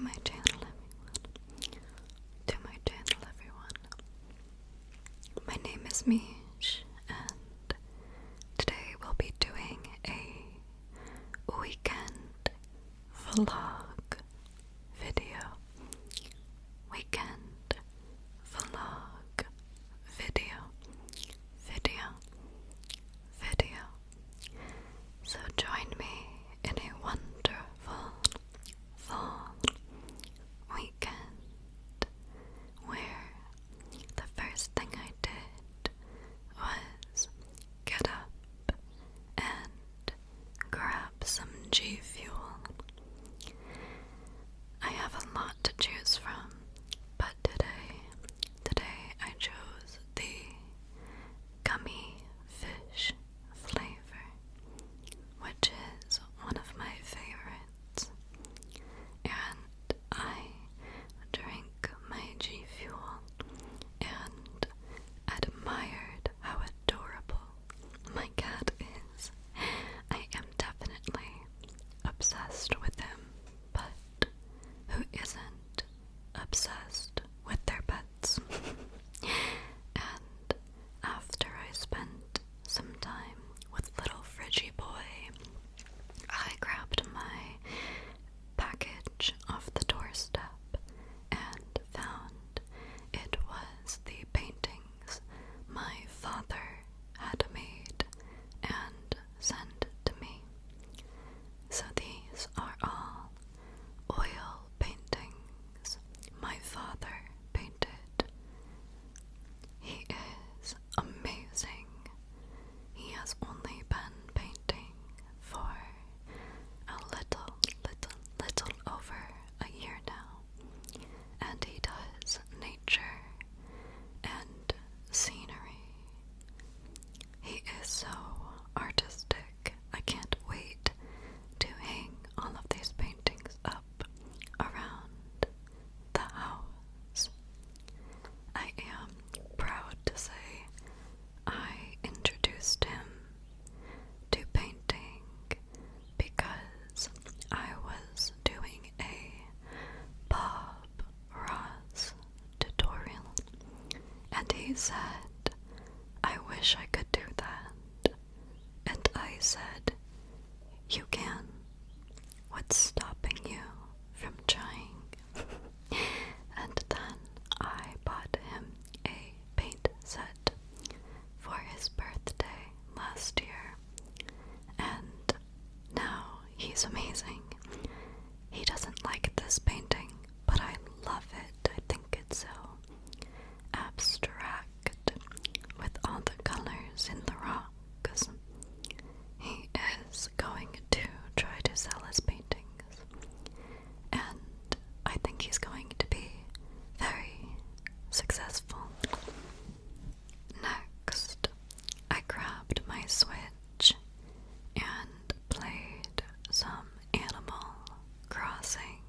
my channel, everyone. To my channel, everyone. My name is Mish, and today we'll be doing a weekend vlog video. Weekend vlog video. So join me in a wonderful fall weekend where the first thing I did was get up and grab some G Fuel. I have a lot to choose from, but today I chose the gummy fish flavor, which is one of my favorites, and I drank my G Fuel and admired how adorable my cat is. I am definitely obsessed with him, but who isn't obsessed with their pets? And after I spent some time with little Fridgy Boy, I grabbed my package off the doorstep and found it was the paintings my father had made and sent to me. So these are all oil paintings my father painted. He is amazing. He has only been painting for a little over a year now, and he does nature and scenery. He is so artistic. I can't wait to hang all of these paintings up around the house. I am proud to say I introduced him to painting because I was doing a Bob Ross tutorial, and he said, "I wish I could do that." And I said, "You can. What's stopping you from trying?" And then I bought him a paint set for his birthday last year, and now he's amazing. He doesn't like this painting, but I love it. I think it's so abstract with all the colors in the rocks. He is going to try to sell his paintings, and I think he's going to be very successful. Next, I grabbed my Switch and played some Animal Crossing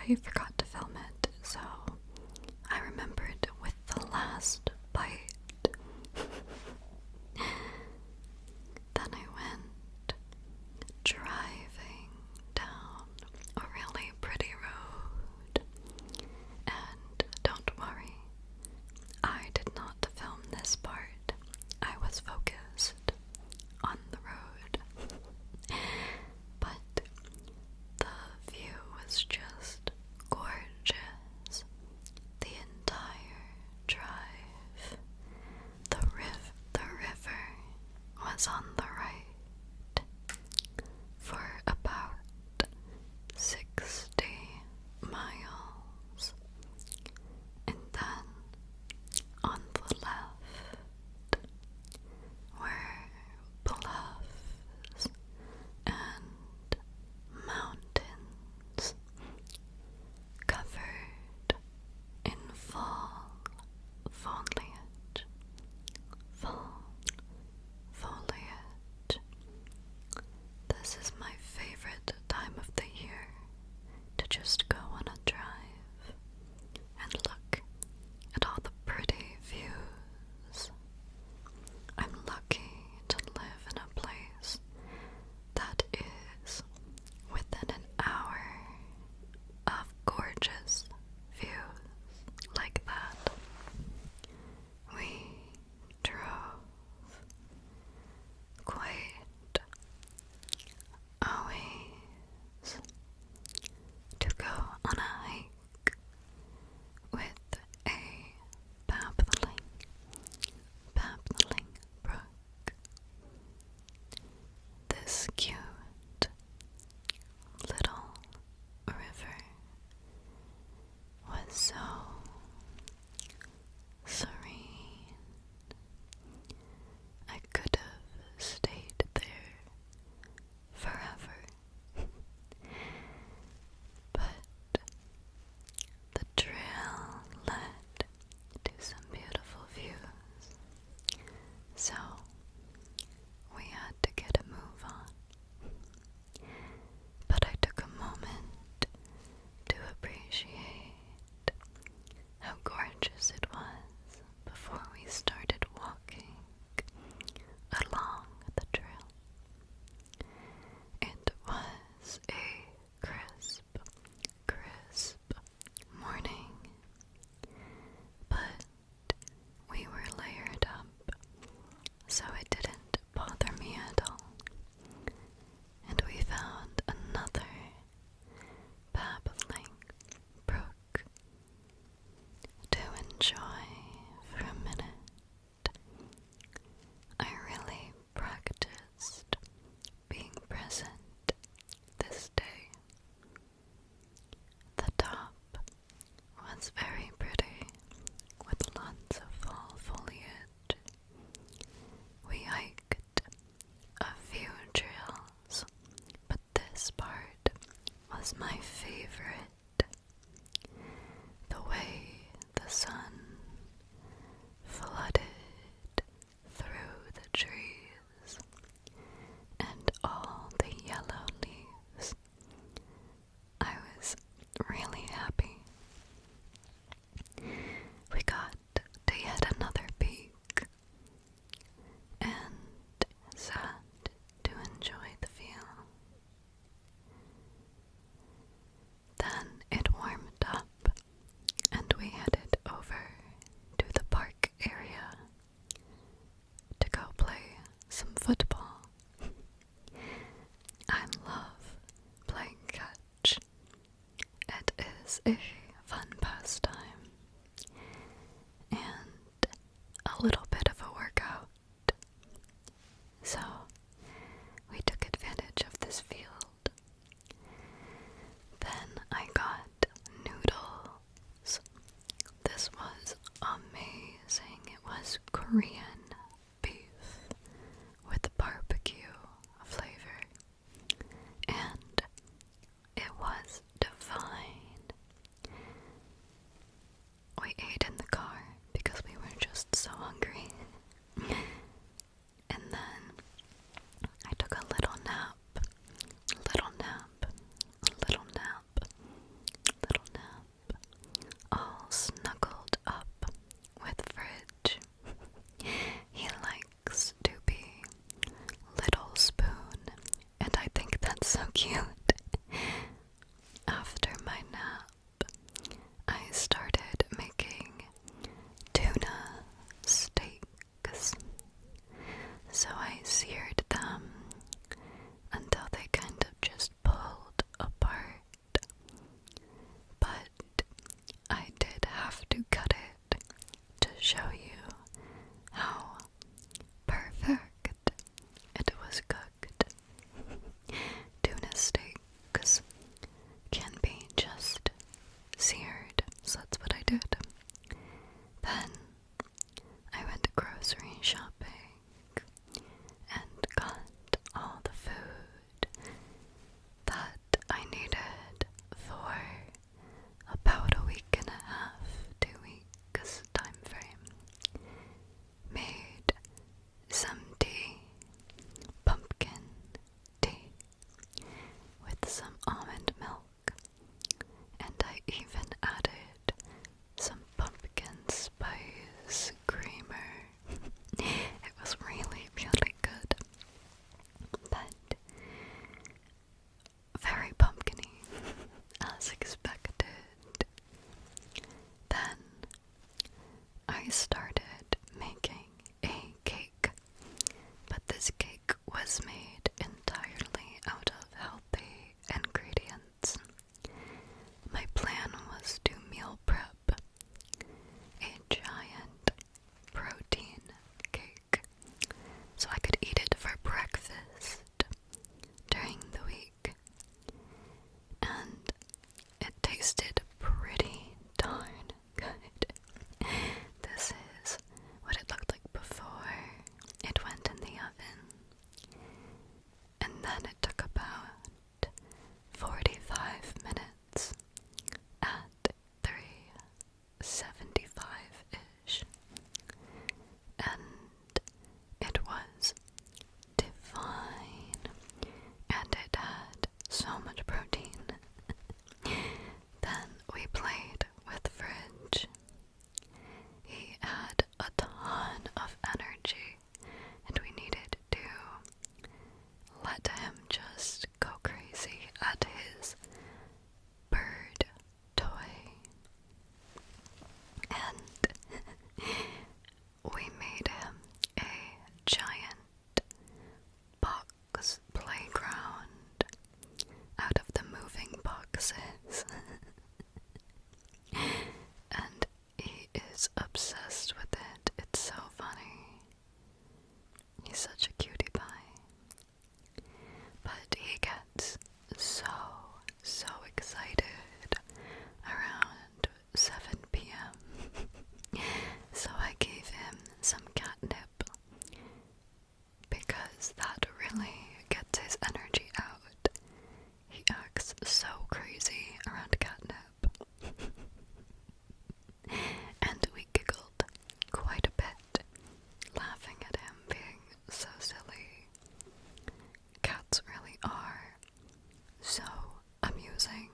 I forgot to film it, so I remembered with the last bite. Then I went driving down a really pretty road. And don't worry, I did not film this part. I was focused on the road. But the view was just gorgeous. The entire drive. The river was on the right for about 60 miles. And then on the left were bluffs and mountains covered in fall foliage. This is my favorite time of the year to just go on a drive and look at all the pretty views. I'm lucky to live in a place that is within an hour of gorgeous views like that. We drove quite a ways to go on a hike with a babbling brook. This cute little river was so serene. I could have stayed there forever. But the trail led to some beautiful views, so we had to get a move on. But I took a moment to appreciate how gorgeous it was before we started walking along the trail. It was a crisp morning, but we were layered up, so it didn't bother me at all. And we found another babbling brook to enjoy for a minute. I really practiced being present this day. The top was very pretty with lots of fall foliage. We hiked a few trails, but this part was my favorite. The way the sun flooded through the trees and all the yellow leaves. I was really happy. We got to yet another peak and sat to enjoy the view. Then it warmed up and we headed over to the park area to go play some football. I love playing catch. It is a fun pastime and a little bit of a workout. So we took advantage of this field. Then I got noodles. This was amazing. It was Korean beef with barbecue flavor. And it was divine. so cute. After my nap, I started making tuna steaks. So I seared them until they kind of just pulled apart. But I did have to cut it to show you how perfect it was cooked. Tuna steaks can be just seared, so that's what I did. Then I went grocery shopping and got all the food that I needed for about a week and a half, 2 weeks time frame. Made some tea, pumpkin tea, with some almond milk, and I even added some pumpkin spice creamer. It was really, really good, but very pumpkin-y, as expected. Then I started making a cake, but this cake was made entirely out of healthy ingredients. My plan was to meal prep a giant protein cake so I could eat it for breakfast during the week, and it tasted pretty darn good. This is what it looked like before it went in the oven, and then it took about 45 minutes at 375-ish, and it was divine, and it had so much protein. Then we played with Fridge. He had a ton of energy, and we needed to let him just go crazy at his bird toy. And we made him a giant box playground out of the moving boxes. And he is obsessed with it. It's so funny. He's such a cutie pie. But he gets so excited around 7 p.m. So I gave him some catnip because that really gets his energy out. He acts so crazy around catnip. And we giggled quite a bit, laughing at him being so silly. Cats really are so amusing.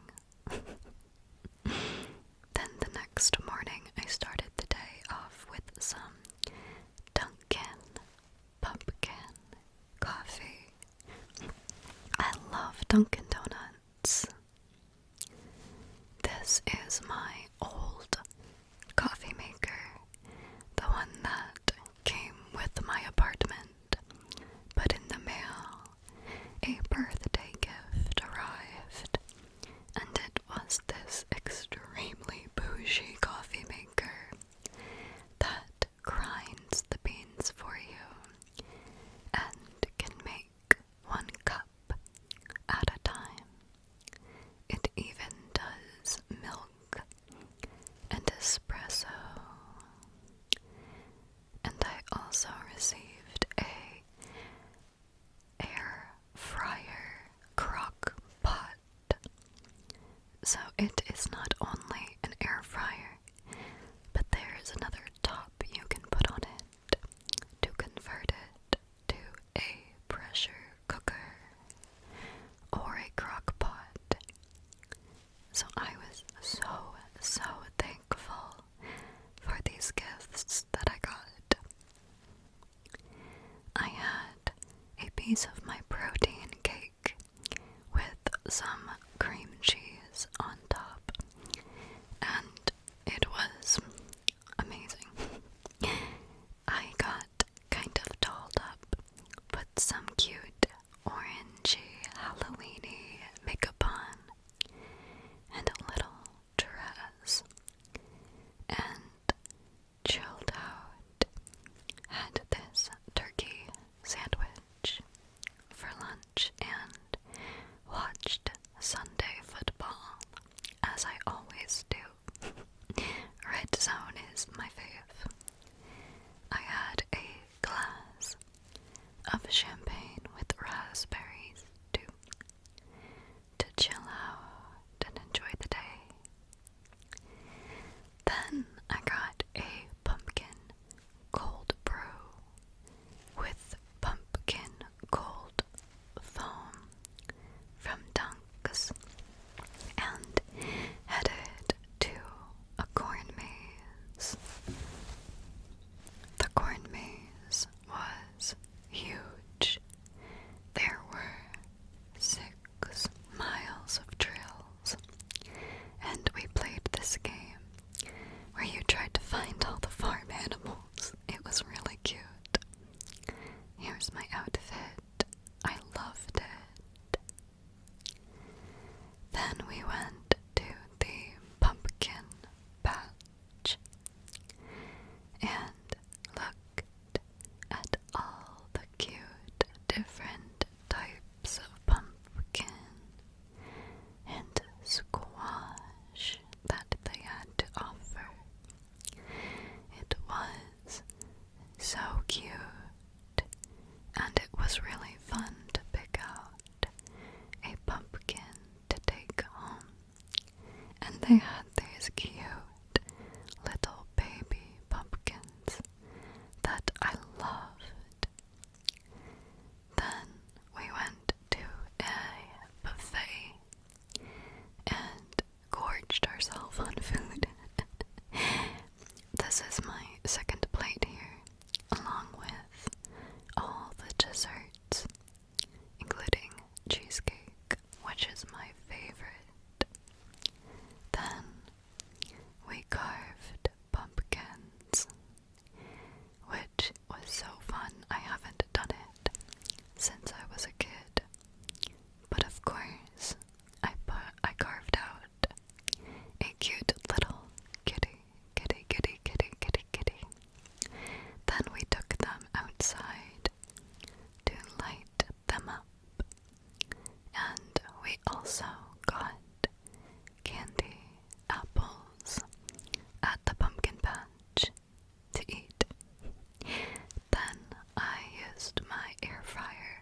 Then the next morning I started the day off with some Dunkin' pumpkin coffee. I love Dunkin' Donuts. This is my old coffee maker, the one that came with my apartment, but in the mail, a birthday gift arrived, and it was this extremely bougie coffee maker that grinds the beans for you and can make 1 cup at a time. It even does milk and espresso. And I also received a air fryer crock pot. So it is not only an air fryer, but there's another top you can put on it to convert it to a pressure cooker or a crock pot. So I was so thankful for these gifts that I got. I had a piece of my protein cake with some cream cheese on top, and it was amazing. I got kind of dolled up, put some cute orangey Halloweeny makeup on, and a little dress, and chilled out. Had this turkey sandwich for lunch and watched Sunday football, as I always do. Red Zone is my fave. I had a glass of champagne with raspberries too, to chill out and enjoy the day. Then I got a pumpkin cold brew with pumpkin cold foam from Dunk's, and headed to a corn maze. The corn maze was huge. There were 6 miles of trails, and we played this game where you tried to find all the farm animals. It was really cute. Here's my outfit. I loved it. Then we went to the pumpkin patch and looked at all the cute different types of pumpkin and squash that they had to offer. It was so cute, and it was really fun to pick out a pumpkin to take home. And they had these cute little baby pumpkins that I loved. Then we went to a buffet and gorged ourselves on food. This is my second plate here, along with all the desserts, including cheesecake, which is my favorite. Then we carved pumpkins, which was so fun. I haven't done it since I was a kid, but of course I carved out a cute little kitty. Then we took them outside to light them up, and we also got candy apples at the pumpkin patch to eat. Then I used my air fryer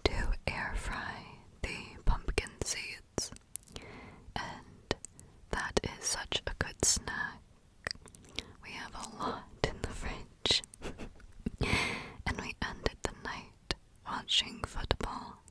to air fry the pumpkin seeds, and that is such a good snack. We have a lot in the fridge. And we ended the night watching football